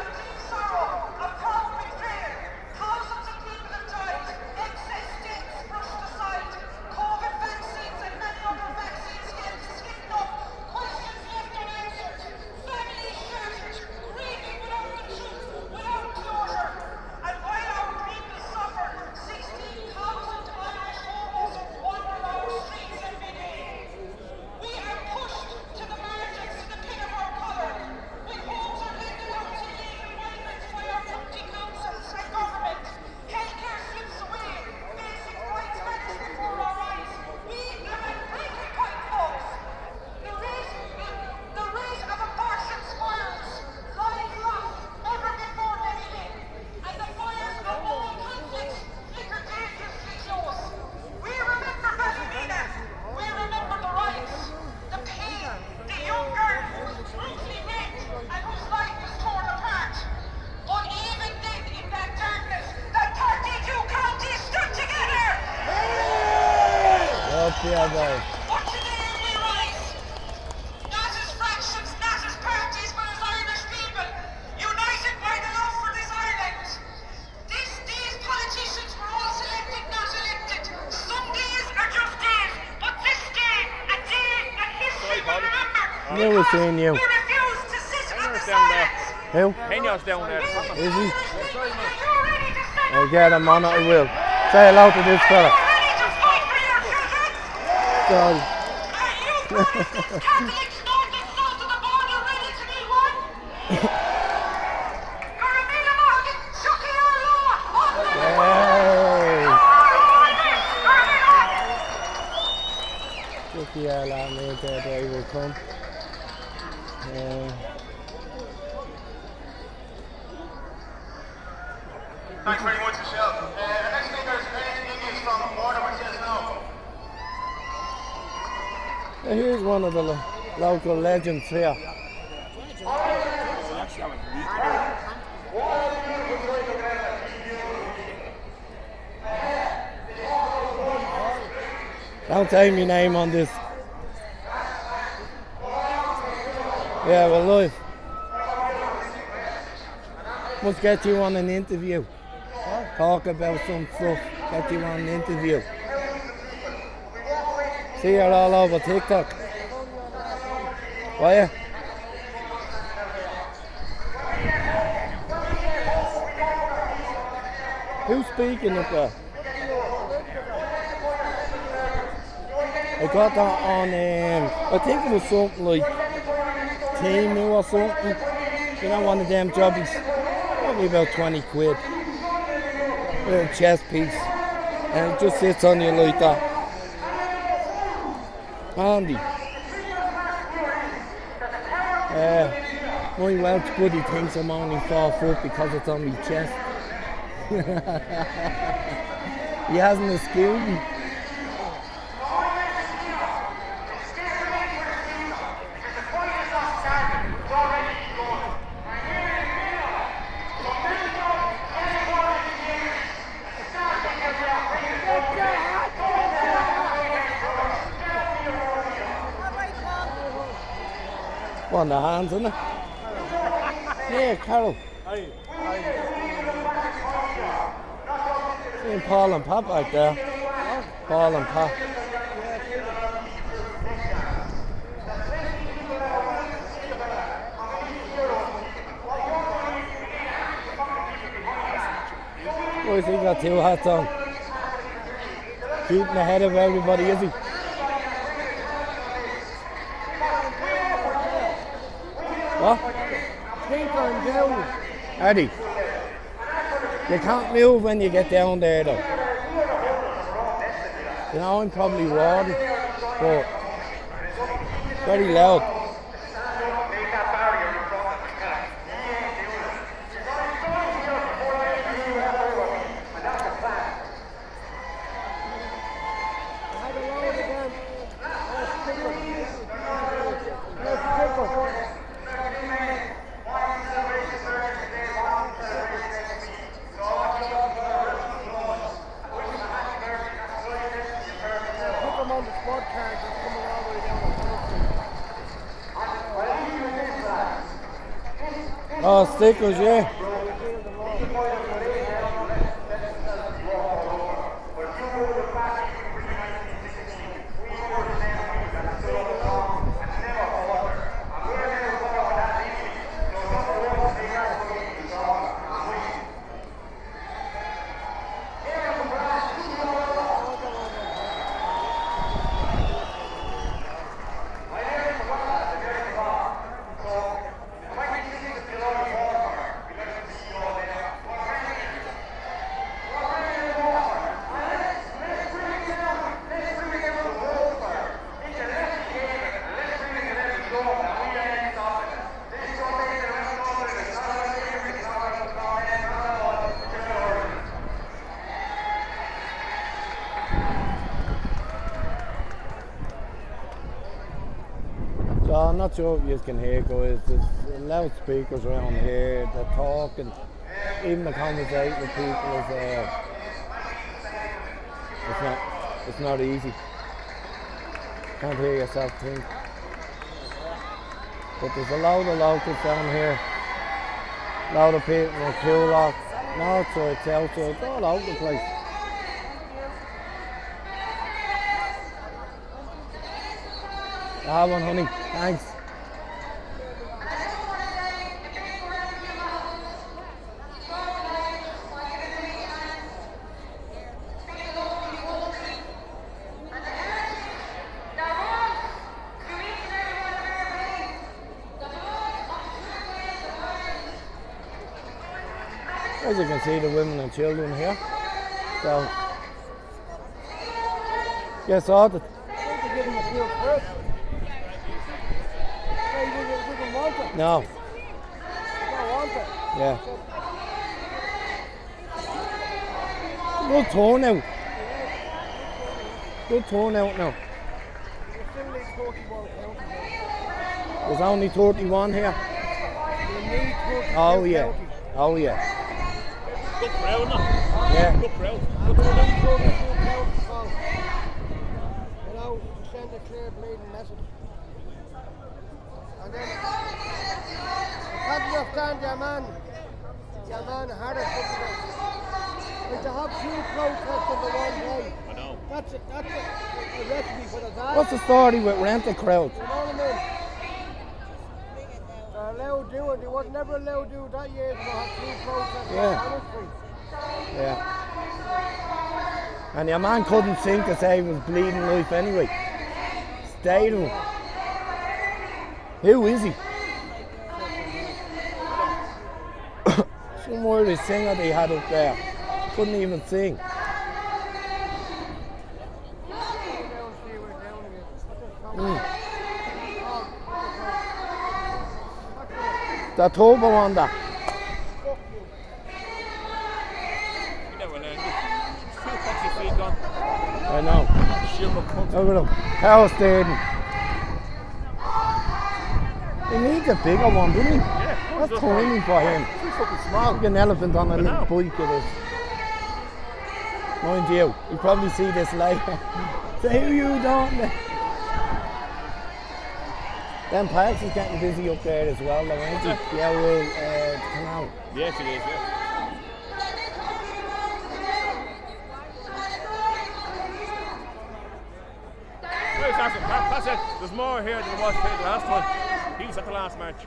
S1: Yeah, boy.
S10: What's the name we rise? Not as fractions, not as parties, but as Irish people, united by the love for this island. These politicians were all selected, not elected. Some days are just days, but this day, a day that history will remember.
S1: Never seen you.
S10: We refuse to sit on the sidelines.
S1: Who?
S9: Henya's down there.
S1: Is he?
S10: Are you ready to stand
S1: I'll get him on it, I will. Say hello to this fella.
S10: ready to fight for your children?
S1: Sorry.
S10: Are you Protestant Catholics north and south of the border ready to be one? Carabina Morgan, Shuki our law, on the
S1: Hey. Look here, lad, mate, they will come.
S6: Thanks very much, Michelle. Our next speaker is from Border, which says no.
S1: Here's one of the local legends here. Don't say my name on this. Yeah, we're live. Must get you on an interview. Talk about some stuff. Get you on an interview. See her all over TikTok. Why? Yeah? Who's speaking up there? I got that on, I think it was something like Teemu or something. You know, one of them jobbies. Probably about 20 quid. Little chest piece. And it just sits on you like that. Handy. My Welsh buddy thinks I'm only 4 foot because it's on my chest. He hasn't excused me. On the hands, isn't it? Yeah, Carol. Seeing Paul and Pat back there. Paul and Pat. Boys, he got 2 hats on. Keeping ahead of everybody, is he? What?
S8: Think I'm down.
S1: Eddie, you can't move when you get down there though. You know, I'm probably roaring, but very loud. Oh, stickers, yeah. So I'm not sure if you can hear, guys. There's loudspeakers around here. They're talking. Even the conversation with people is it's not easy. Can't hear yourself think. But there's a load of locals down here. A load of people in Coolock, north side, south side, all over the place. I have one, honey. Thanks. As you can see, the women and children here. So, get sorted. No. Yeah. Good turnout. Good turnout now. There's only 31 here. Oh yeah. Oh yeah.
S9: Good crowd, no?
S1: Yeah.
S9: Good crowd.
S8: Good crowd. You know, to send a clear bleeding message. And then, can't you understand your man Harris but to have two protests in the one day.
S9: I know.
S8: That's a recipe for disaster.
S1: What's the story with rental crowds?
S8: You know what I mean? They're allowed to do it. They was never allowed to do it that year. They have two protests
S1: Yeah.
S8: on Harris Street.
S1: Yeah. And your man couldn't sing to save his bleeding life anyway. Stayed him. Who is he? Some Irish singer they had up there. Couldn't even sing. The turbo on that.
S9: You never learn. Two puffy feet gone.
S1: I know.
S9: Sugar cunt.
S1: Look at him. Power steering. He needs a bigger one, doesn't he?
S9: Yeah.
S1: That's tiny for him.
S9: Too fucking small.
S1: Like an elephant on a little
S9: know.
S1: bike it is. Mind you, you probably see this later. Say who you don't know. Then Parks is getting busy up there as well, though, ain't he? Yeah, well, canal.
S9: Yes, it is, yeah. Where's that? That's it. There's more here than there was here the last time. He was at the last match.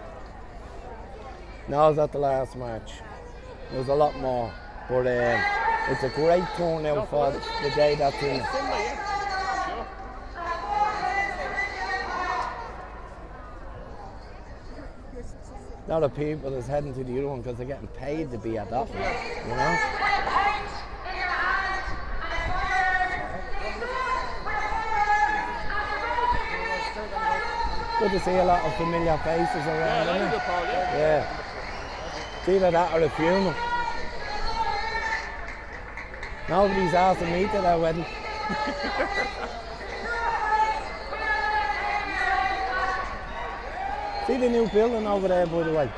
S1: No, I was at the last match. There was a lot more. But it's a great turnout for the day that's in it.
S9: Sunday, yeah. Sure.
S1: A lot of people that's heading to the other one because they're getting paid to be at that one, you know? Good to see a lot of familiar faces around, isn't it? Yeah. It's either that or a funeral. Nobody's asking me to their wedding. See the new building over there, by the way.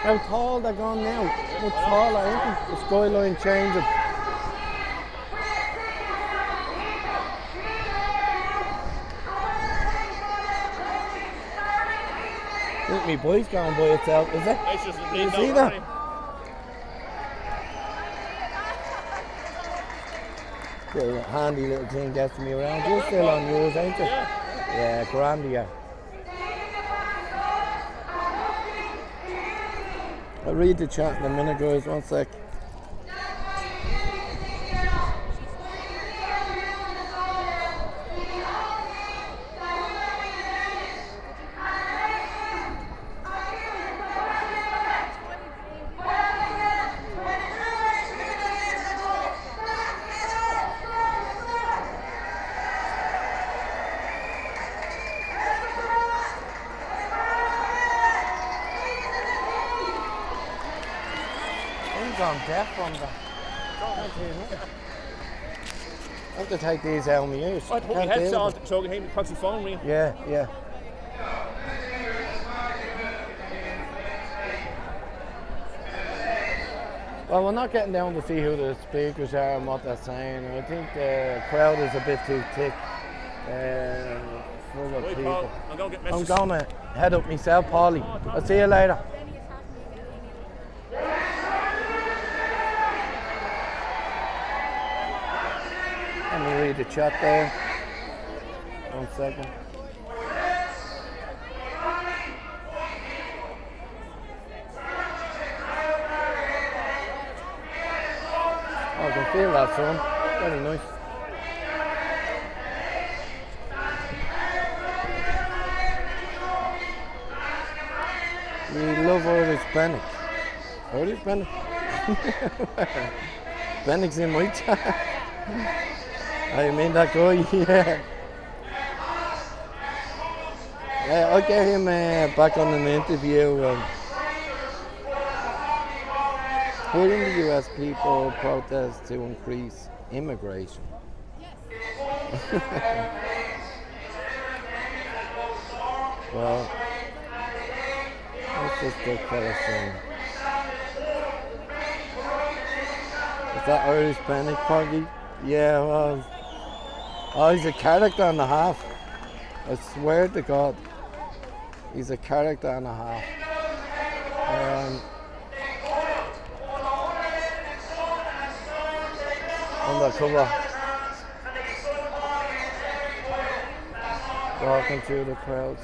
S1: How tall they're gone now. Much taller, ain't they? The skyline changing. think my boy's going by itself, is it?
S9: It's just
S1: You see that? Little handy little thing gets me around. You're still on yours, ain't you? Yeah, grand, yeah. I'll read the chat in a minute, guys. 1 sec. I'm deaf from that. I have to take these out of my ears.
S9: I put my headset on so I can hear my proxy phone ring.
S1: Yeah, yeah. Well, we're not getting down to see who the speakers are and what they're saying. I think the crowd is a bit too thick, full of people.
S9: Paul, I'm going to get messages.
S1: I'm going to head up myself, Paulie. I'll see you later. Let me read the chat there. 1 second. Oh, I can feel that, son. Very nice. We love Irish Bennick. Irish Bennick? Bennick's in my chat. I mean that guy, yeah. Yeah, I'll get him back on an interview. Who in the US people protest to increase immigration? Well, what's this good fella saying? Is that Irish Bennick, Poggy? Yeah, well. Oh, he's a character and a half. I swear to God. He's a character and a half. Undercover. Walking through the crowds.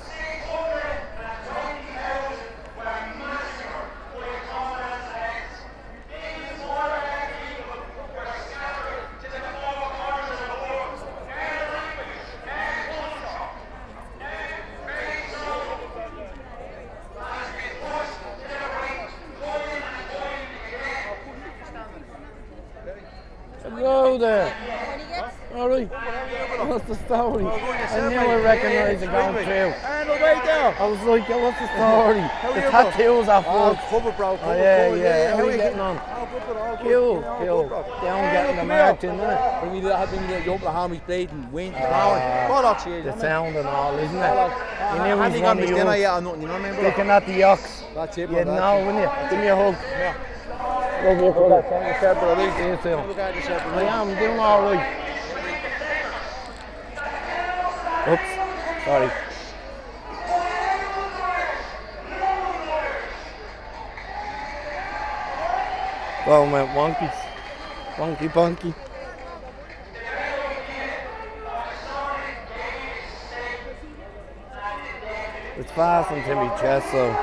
S1: Hello there. Alright. What's the story? I knew I recognised it going through.
S11: And right there.
S1: I was like, what's the story? The tattoos are full.
S11: Cover, bro.
S1: Oh, yeah. How are you getting on? Cool. Down getting the march in there.
S11: When we had been the young homies playing, Wayne, Power.
S1: The sound and all, isn't it? You knew he was one of you. Sticking at the ox.
S11: That's it,
S1: you know, wouldn't you? Give me a hug. Love you for that. See you soon. I am doing all right. Oops, sorry. Phone went wonky. Wonky bunky. It's fastened to my chest, so.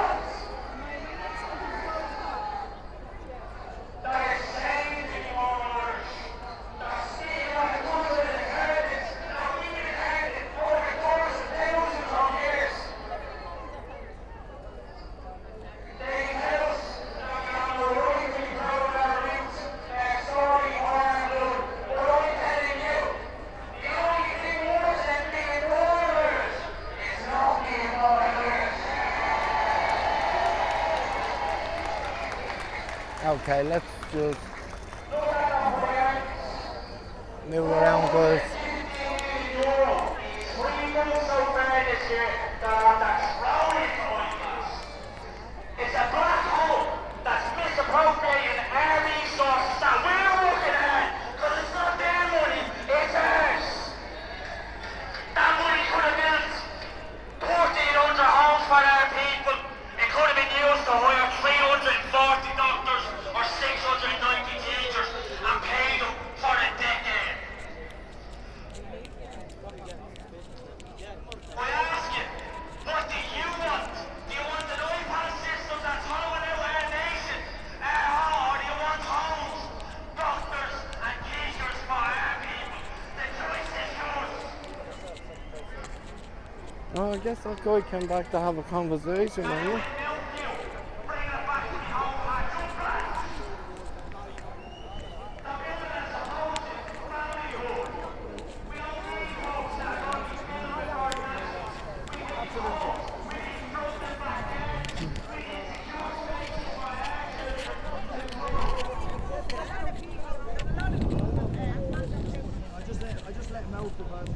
S1: Okay, let's just move around, guys.
S10: It's a black hole that's misappropriating our resources that we're working at, because it's not their money, it's ours. That money could have built 1,400 homes for our people.
S1: Oh, I guess that guy came back to have a conversation, man.
S3: I just let him out because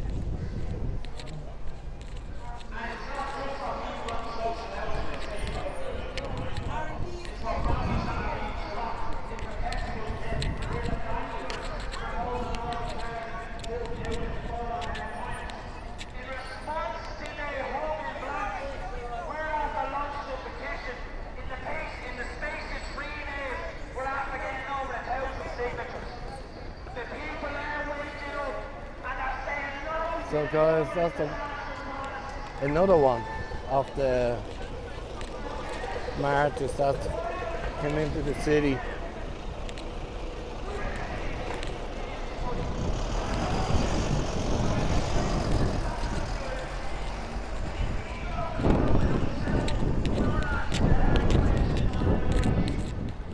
S1: So guys, that's another one of the marches that came into the city.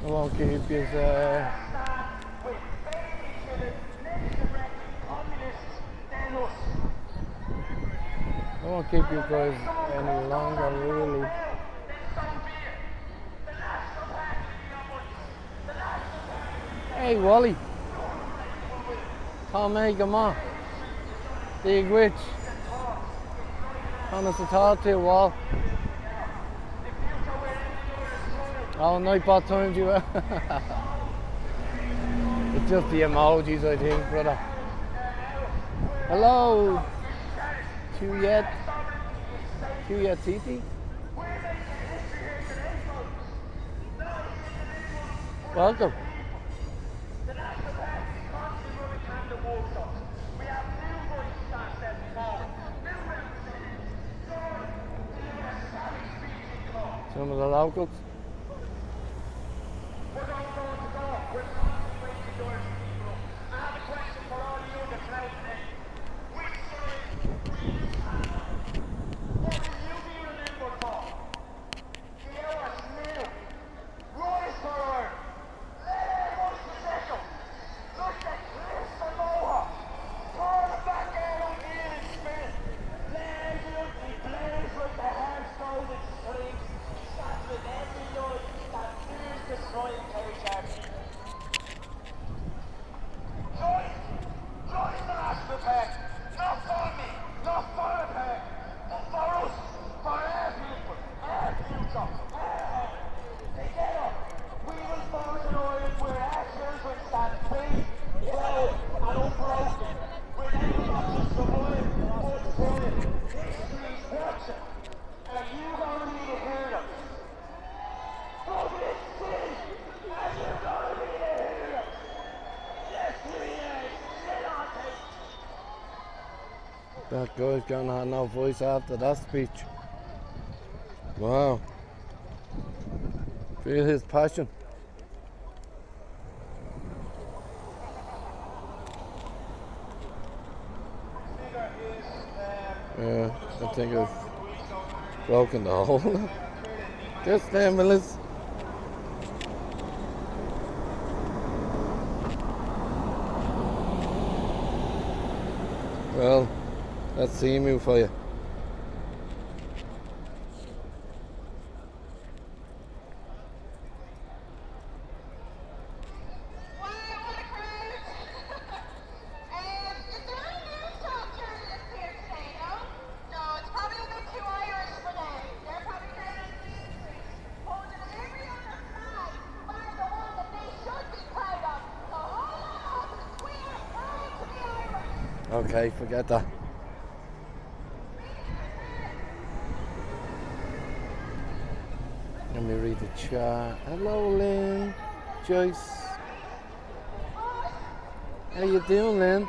S1: I won't keep you I won't keep you guys any longer, really. Hey, Wally. Tommy, come on. Big witch. Honest to talk to you, Wall. Oh, Nightbot times you. It's just the emojis, I think, brother. Hello. Tuyet Titi. Welcome. Some of the locals. That guy's gonna have no voice after that speech. Wow. Feel his passion. Yeah, I think I've broken the hole. Just there, Melissa. Well, that's Seamu for you. Okay, forget that. Let me read the chat. Hello, Lynn. Joyce. How you doing, Lynn?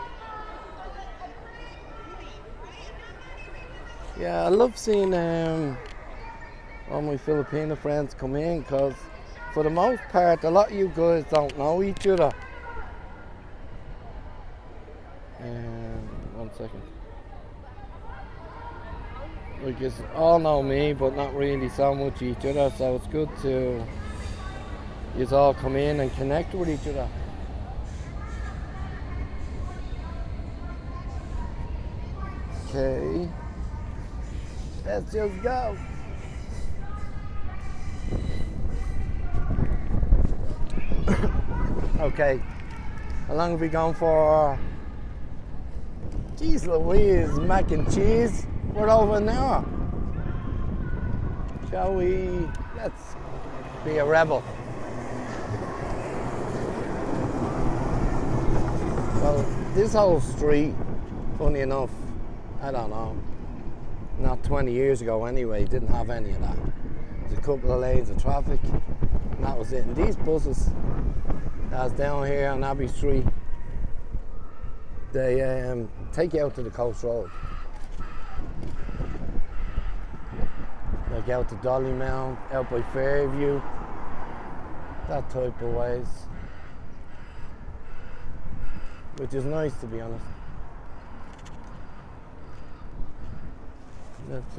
S1: Yeah, I love seeing all my Filipino friends come in because for the most part, a lot of you guys don't know each other. 1 second. like it's all know me, but not really so much each other. So it's good to you all come in and connect with each other. Okay, let's just go. Okay, how long have we gone for? Jeez Louise, mac and cheese. We're over an hour. Shall we? Let's be a rebel. Well, this whole street, funny enough, I don't know, not 20 years ago anyway, didn't have any of that. There's a couple of lanes of traffic, and that was it. And these buses that's down here on Abbey Street, they take you out to the coast road. Like out to Dollymount, out by Fairview, that type of ways. Which is nice, to be honest. That's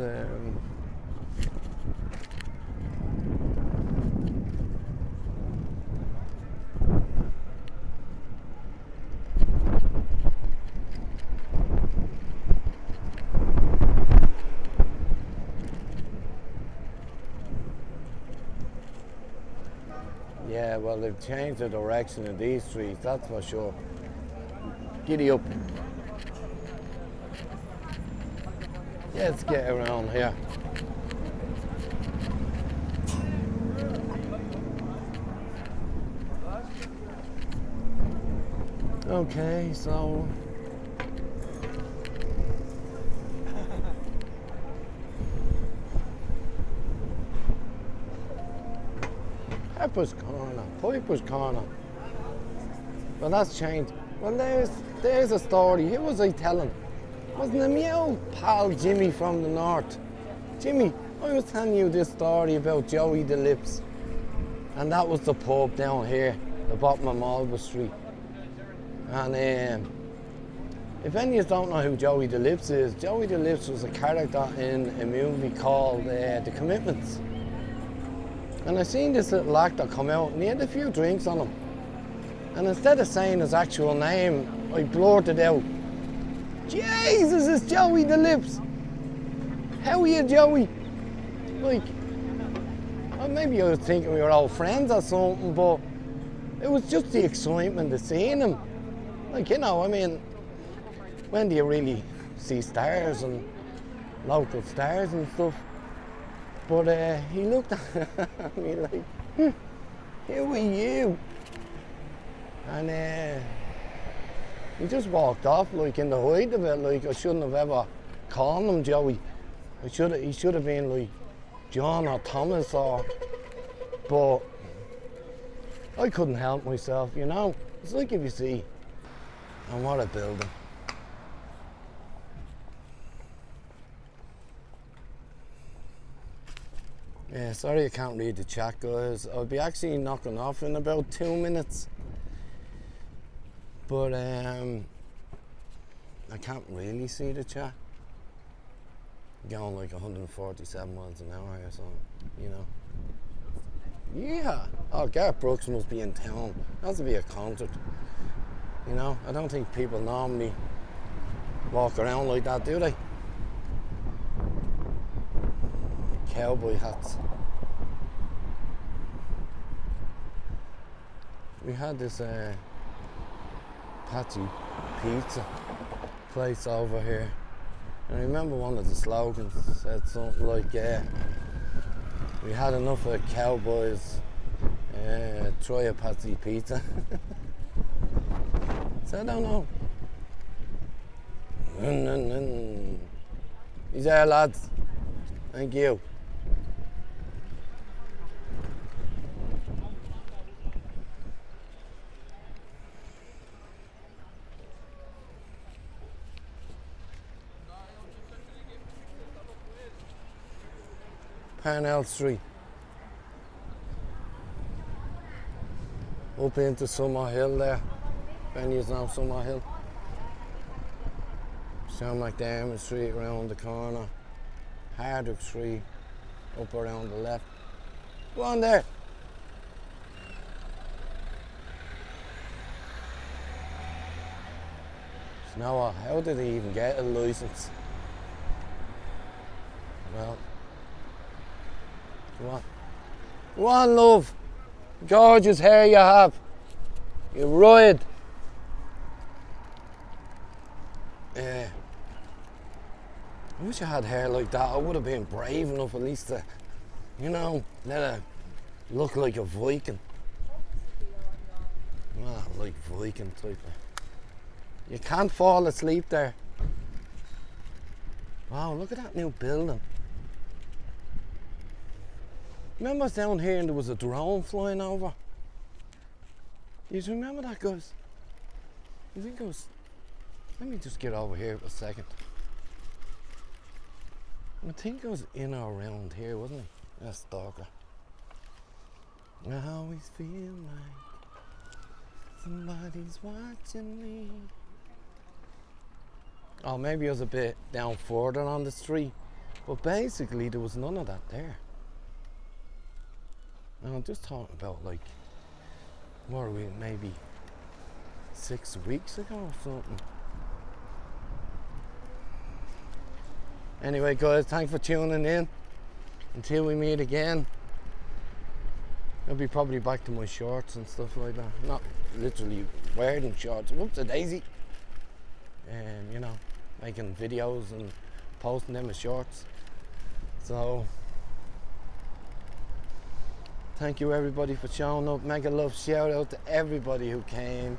S1: yeah, well, they've changed the direction of these streets, that's for sure. Giddy up. Let's get around here. Okay, so Piper's Corner. Well, that's changed. Well, there's a story. Who was I telling? Wasn't it my old pal Jimmy from the north? Jimmy, I was telling you this story about Joey the Lips. And that was the pub down here, the bottom of Marlborough Street. And if any of you don't know who Joey the Lips is, Joey the Lips was a character in a movie called The Commitments. And I seen this little actor come out and he had a few drinks on him. And instead of saying his actual name, I blurted out, Jesus, it's Joey the Lips. How are you, Joey? Like, well, maybe I was thinking we were old friends or something, but it was just the excitement of seeing him. Like, you know, I mean, when do you really see stars and local stars and stuff? But he looked at me like, who are you? And he just walked off like in the height of it, like I shouldn't have ever called him Joey. He should have been like John or Thomas but I couldn't help myself, you know. It's like if you see, and what a building. Yeah, sorry I can't read the chat, guys. I'll be actually knocking off in about 2 minutes. But I can't really see the chat. Going like 147 miles an hour or something, you know. Yeah. Oh, Gareth Brooks must be in town. Has to be a concert. You know, I don't think people normally walk around like that, do they? Cowboy hats. We had this Patsy pizza place over here. And I remember one of the slogans said something like, we had enough of cowboys, try a Patsy pizza. So I don't know. He's there, lads. Thank you. Parnell Street. Up into Summer Hill there. Venue's now Summer Hill. Sean McDermott Street around the corner. harder tree up around the left. Go on there. So now what? How did he even get a license? Well, come on. Go on, love. Gorgeous hair you have. You ride. Yeah. I wish I had hair like that. I would have been brave enough at least to, you know, let it look like a Viking. Ah, like Viking type of. You can't fall asleep there. Wow, look at that new building. Remember I was down here and there was a drone flying over? You remember that, guys? I think it was. Let me just get over here for a second. I think I was in or around here, wasn't he? That stalker. I always feel like somebody's watching me. Oh, maybe I was a bit down further on the street. But basically, there was none of that there. And I'm just talking about, like, what are we, maybe 6 weeks ago or something. Anyway, guys, thanks for tuning in. Until we meet again, I'll be probably back to my shorts and stuff like that. Not literally wearing shorts. Whoops, a daisy. And, you know, making videos and posting them as shorts. So, thank you everybody for showing up. Mega love shout out to everybody who came.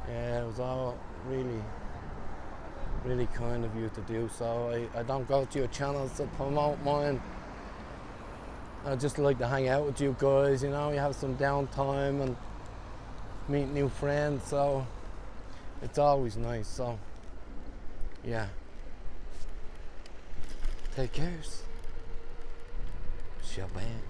S1: Yeah, it was all really kind of you to do so. I don't go to your channels to promote mine. I just like to hang out with you guys, you know, you have some downtime and meet new friends, so it's always nice. So yeah, take care. Shabam.